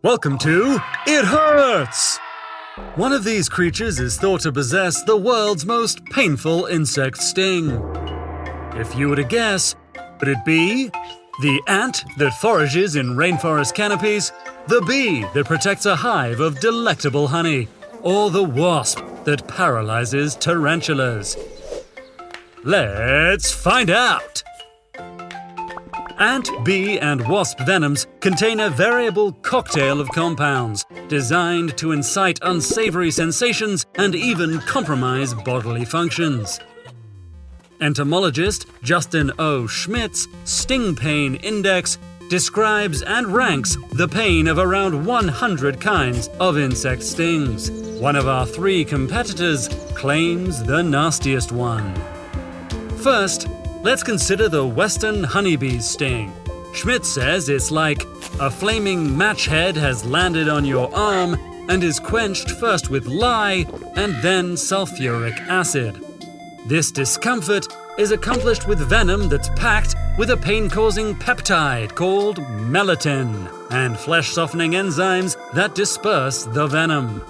Welcome to It Hurts! One of these creatures is thought to possess the world's most painful insect sting. If you were to guess, would it be the ant that forages in rainforest canopies, the bee that protects a hive of delectable honey, or the wasp that paralyzes tarantulas? Let's find out! Ant, bee, and wasp venoms contain a variable cocktail of compounds designed to incite unsavory sensations and even compromise bodily functions. Entomologist Justin Schmidt's Sting Pain Index describes and ranks the pain of around 100 kinds of insect stings. One of our 3 competitors claims the nastiest one. First, let's consider the western honeybee's sting. Schmidt says it's like a flaming match head has landed on your arm and is quenched first with lye and then sulfuric acid. This discomfort is accomplished with venom that's packed with a pain-causing peptide called melittin and flesh-softening enzymes that disperse the venom.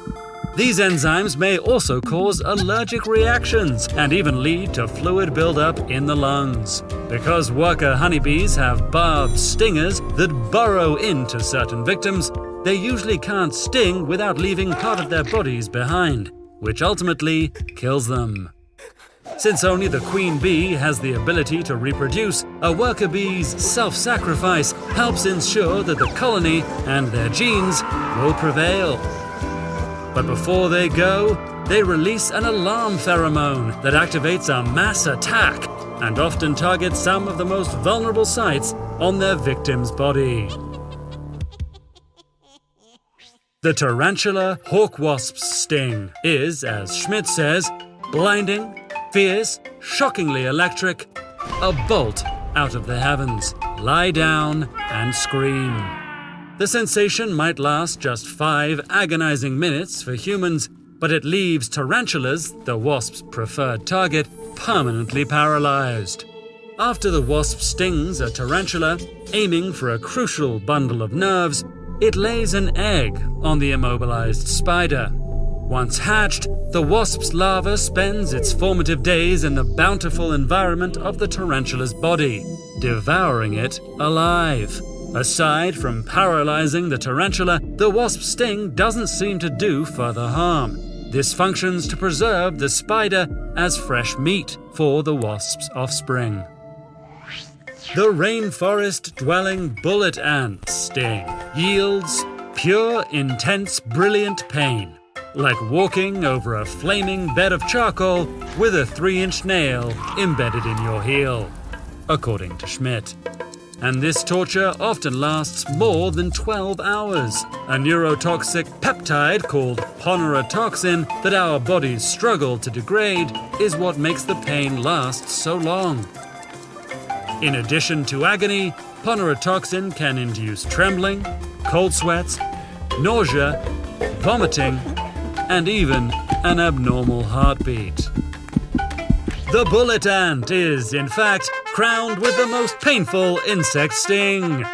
These enzymes may also cause allergic reactions and even lead to fluid buildup in the lungs. Because worker honeybees have barbed stingers that burrow into certain victims, they usually can't sting without leaving part of their bodies behind, which ultimately kills them. Since only the queen bee has the ability to reproduce, a worker bee's self-sacrifice helps ensure that the colony and their genes will prevail. But before they go, they release an alarm pheromone that activates a mass attack and often targets some of the most vulnerable sites on their victim's body. The tarantula hawk wasp's sting is, as Schmidt says, blinding, fierce, shockingly electric, a bolt out of the heavens. Lie down and scream. The sensation might last just 5 agonizing minutes for humans, but it leaves tarantulas, the wasp's preferred target, permanently paralyzed. After the wasp stings a tarantula, aiming for a crucial bundle of nerves, it lays an egg on the immobilized spider. Once hatched, the wasp's larva spends its formative days in the bountiful environment of the tarantula's body, devouring it alive. Aside from paralyzing the tarantula, the wasp's sting doesn't seem to do further harm. This functions to preserve the spider as fresh meat for the wasp's offspring. The rainforest-dwelling bullet ant's sting yields pure, intense, brilliant pain, like walking over a flaming bed of charcoal with a 3-inch nail embedded in your heel, according to Schmidt. And this torture often lasts more than 12 hours. A neurotoxic peptide called ponerotoxin that our bodies struggle to degrade is what makes the pain last so long. In addition to agony, ponerotoxin can induce trembling, cold sweats, nausea, vomiting, and even an abnormal heartbeat. The bullet ant is, in fact, crowned with the most painful insect sting.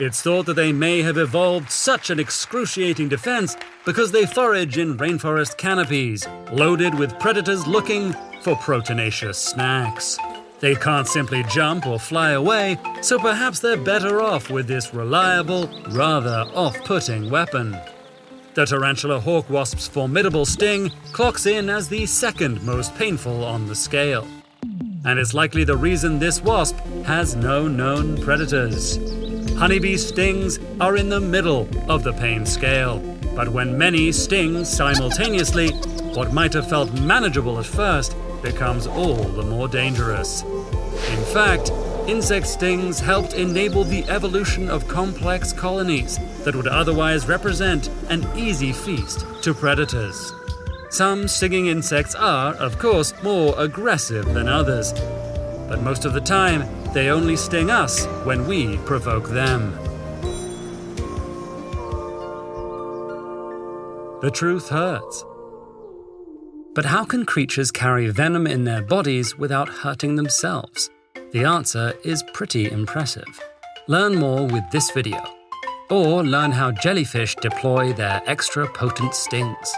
It's thought that they may have evolved such an excruciating defense because they forage in rainforest canopies, loaded with predators looking for proteinaceous snacks. They can't simply jump or fly away, so perhaps they're better off with this reliable, rather off-putting weapon. The tarantula hawk wasp's formidable sting clocks in as the 2nd most painful on the scale. And it's likely the reason this wasp has no known predators. Honeybee stings are in the middle of the pain scale, but when many sting simultaneously, what might have felt manageable at first becomes all the more dangerous. In fact, insect stings helped enable the evolution of complex colonies that would otherwise represent an easy feast to predators. Some stinging insects are, of course, more aggressive than others, but most of the time, they only sting us when we provoke them. The truth hurts. But how can creatures carry venom in their bodies without hurting themselves? The answer is pretty impressive. Learn more with this video. Or learn how jellyfish deploy their extra potent stings.